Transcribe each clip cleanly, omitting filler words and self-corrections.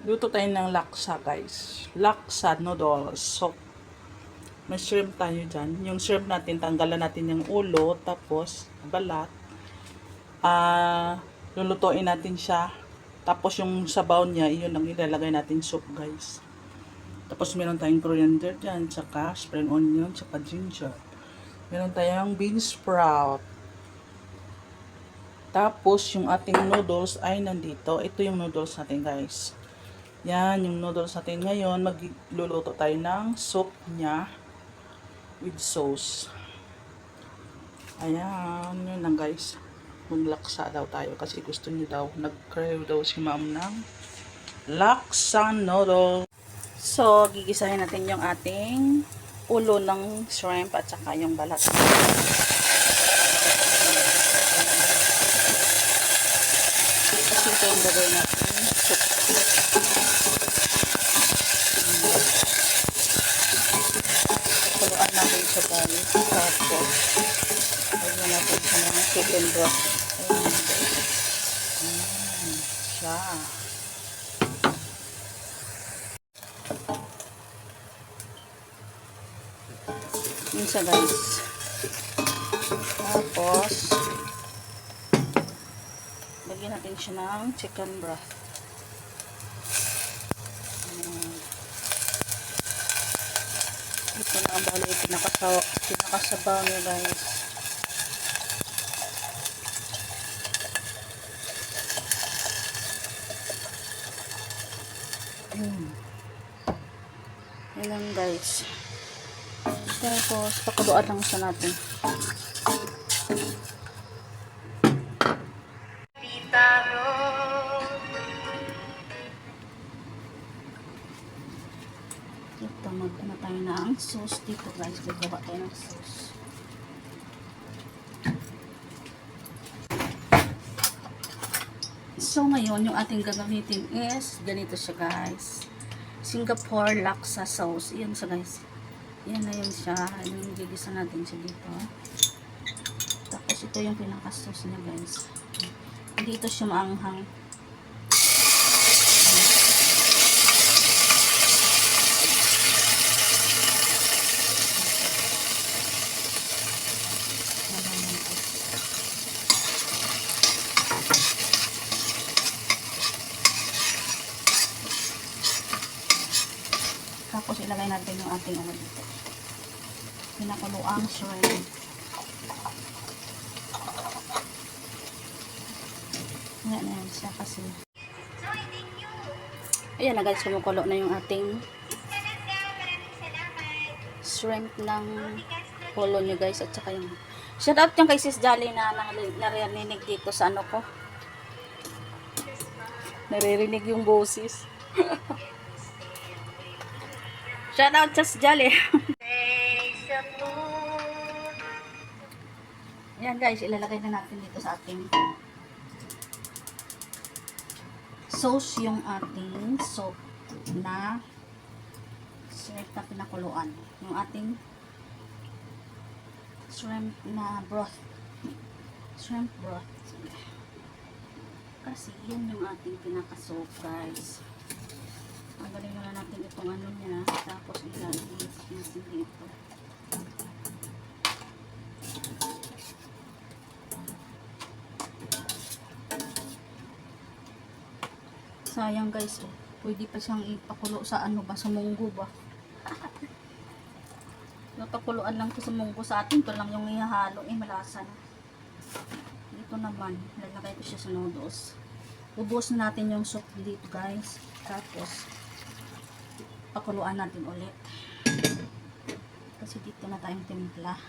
Luto tayo ng laksa, guys. Laksa noodles. So, may shrimp tayo dyan. Yung shrimp natin, tanggalan natin yung ulo, tapos balat. Lulutuin natin siya. Tapos yung sabaw niya, iyon ang ilalagay natin soup, guys. Tapos meron tayong coriander dyan, tsaka spring onion, tsaka ginger. Meron tayong bean sprout. Tapos yung ating noodles ay nandito. Ito yung noodles natin, guys. Yan, yung noodles natin ngayon. Magluluto tayo ng soup niya with sauce. Ayan, yun lang, guys. Maglaksa daw tayo kasi gusto niyo daw. Nag-crave daw si ma'am ng laksa noodle. So, gigisahin natin yung ating ulo ng shrimp at saka yung balat. Kasi ito yung gagawin natin soup. Pakuluan natin siya, guys. Tapos, lagyan natin siya ng chicken broth. Ayan, siya. Yun siya, guys. Tapos, lagyan natin siya ng chicken broth. Ito na ang bali, pinakasabaw niya, guys. Yan lang, guys. Tapos, pakuluan lang siya natin. Ito, magana tayo ng sauce dito, guys. Gagawa tayo ng sauce. So, ngayon, yung ating gagamitin is, ganito siya, guys. Singapore laksa sauce. Yan siya, guys. Yan na yun siya. Yung gigisa natin siya dito. Tapos, ito yung pinaka-sauce niya, guys. Dito siya maanghang. Tapos ilagay natin yung ating ano dito. Pinakuluang shrimp. Yan na yan siya kasi. Ayan na, guys, kumukulo na yung ating shrimp ng polo nyo, guys. At saka yung shout out yung kay Sis Jolly na narinig dito sa ano ko. Naririnig yung boses. Shout out Sis Jolly. Yan, guys, ilalagay na natin dito sa ating sauce yung ating soup na shrimp na pinakuluan. Yung ating shrimp na broth. Shrimp broth. Kasi yan yung ating pinaka-soup, guys. Tanggalin na natin itong ano niya. Tapos ilalagay natin dito. Sayang, guys, oh. Pwede pa siyang ipakulo sa ano ba, sa munggo ba. Napakuluan lang ko sa munggo sa atin. Ito lang yung ihahalo, malasa na. Dito naman, lalagay ko siya sa noodles. Ubos na natin yung soup dito, guys. Tapos pakuluan natin ulit. Kasi dito na tayong timpla.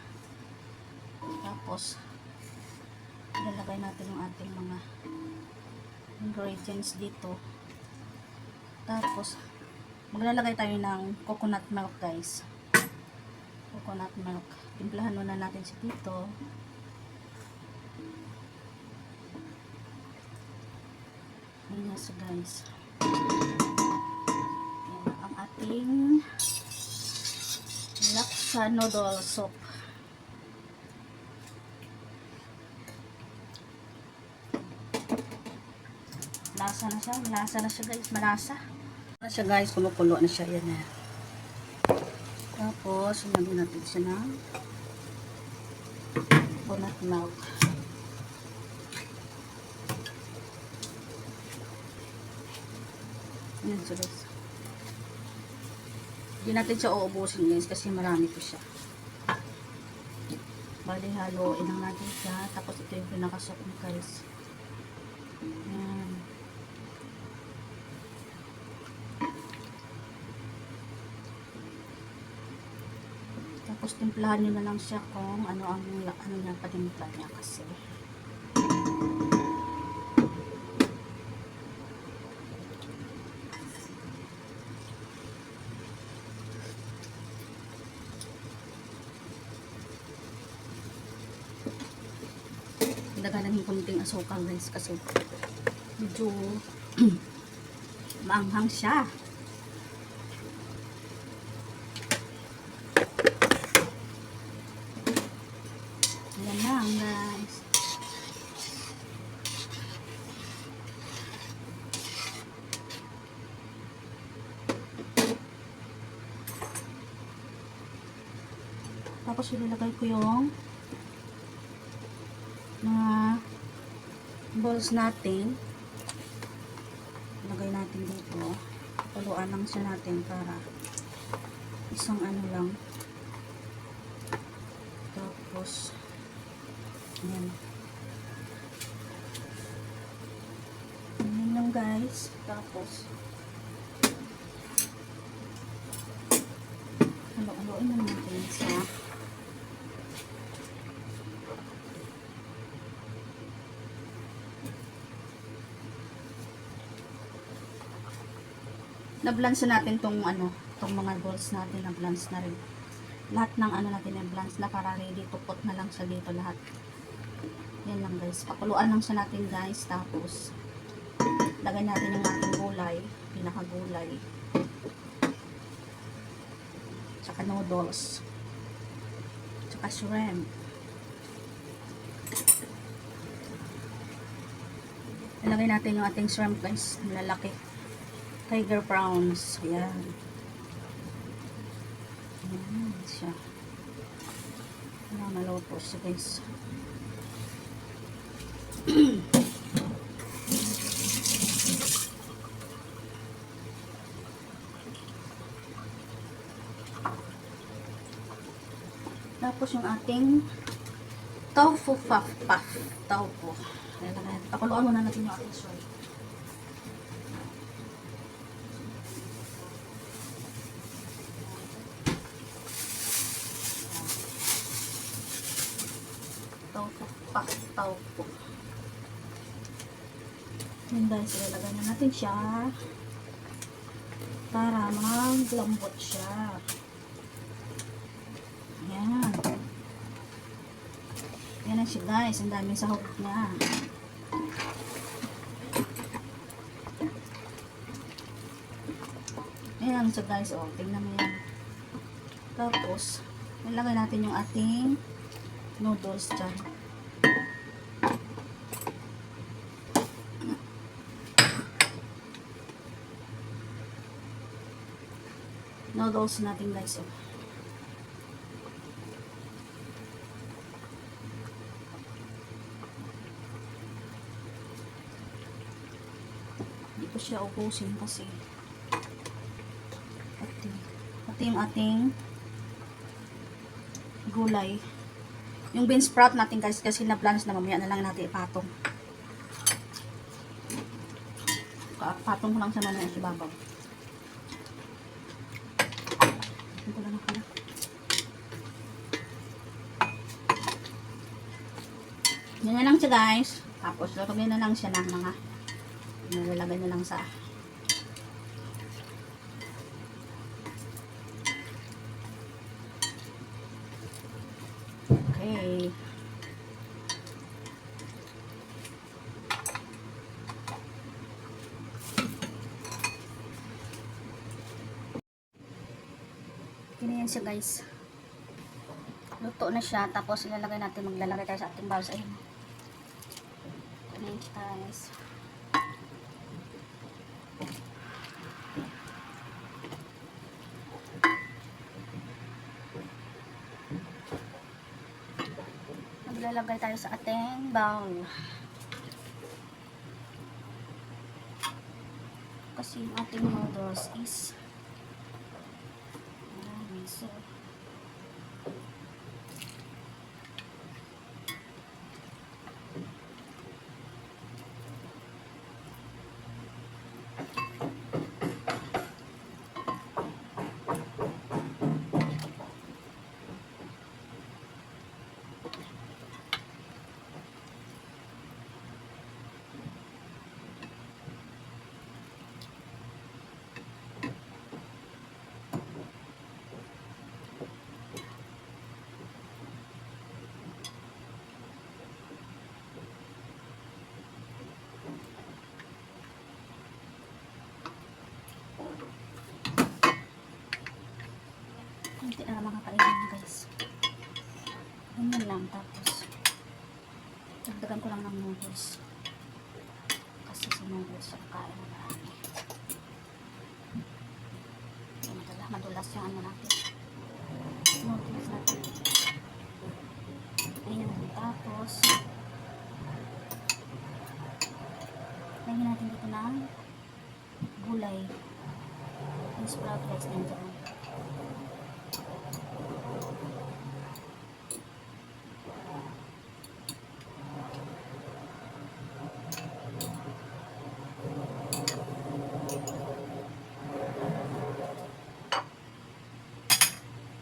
Tapos ilalagay natin yung ating mga ingredients dito. Tapos maglalagay tayo ng coconut milk, guys. Coconut milk. Timplahan muna natin siya dito. Ayan siya, guys. Ayan ang ating laksa noodle soup. Lasa na siya, guys. Malasa. Siya guys, kumukulo na siya. Yan na. Tapos, lagyan natin siya ng coconut milk. Yan siya guys. Hindi natin siya uubusin guys kasi marami po siya. Bali, haluin lang natin siya. Tapos ito yung pinakasok ng guys. Yan. Tapos timplahan nyo na lang siya kung ano niya patimpla niya kasi. Ilagay lang yung kunting asukal guys kasi medyo maanghang siya. Ayan lang guys. Tapos ilalagay ko yung mga balls natin. Ilagay natin dito. Paluan lang siya natin para isang ano lang. Tapos ayan. Ayan lang guys. Tapos haluin lang natin sa na-blance natin tong mga balls natin, na-blance na rin. Lahat ng natin na-blance na para ready to put na lang siya dito lahat. Yan lang guys. Pakuluan lang siya natin guys. Tapos lagay natin yung ating gulay, pinakagulay. Tsaka noodles. Tsaka shrimp. Ilagay natin yung ating shrimp guys, malalaki. Tiger prawns. Ayan. Ayan siya. Ayan, maluto siya guys. Tapos yung ating tofu puff. Tofu. Ayan, pakuluan muna natin yung ating shrimp. Tofu. Yan guys, ilalagay na natin siya para maglambot siya. Yan. Yan na siya guys, ang daming sahog niya. Yan siya guys, tingnan mo yan. Tapos ilagay natin yung ating noodles dyan. Noodles natin guys. Hindi ko siya ubusin kasi pati yung ating gulay. Yung bean sprout natin guys kasi na-blanch na, mamaya na lang natin ipatong. Patong ko lang sa mamaya sa babaw. Ito lang ako. Yan na lang siya guys. Tapos lagyan na lang siya ng mga nilalagay na lang sa okay. Ganyan siya guys. Luto na siya. Tapos ilalagay natin, maglalagay tayo sa ating bowls. Ayun. Ganyan siya guys. lalagay tayo sa ating bowl. Kasi yung ating noodles is so hindi na naman kakainin guys. Ganyan lang, tapos dagdagan ko lang ng noodles kasi sa noodles siya kain na marami. Madulas yung ano natin, noodles natin. Ayan, tapos lagyan natin dito ng gulay, yung sprout rice din dyan.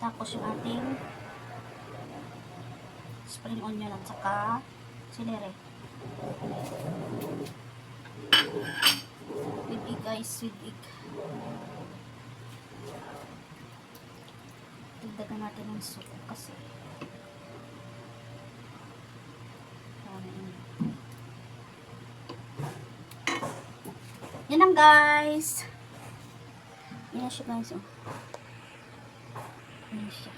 Tapos yung ating spring onion at saka celery. With egg guys, with egg. Dagdagan natin ng soup kasi yan lang guys. Yan siya guys. Oh. Yan siya.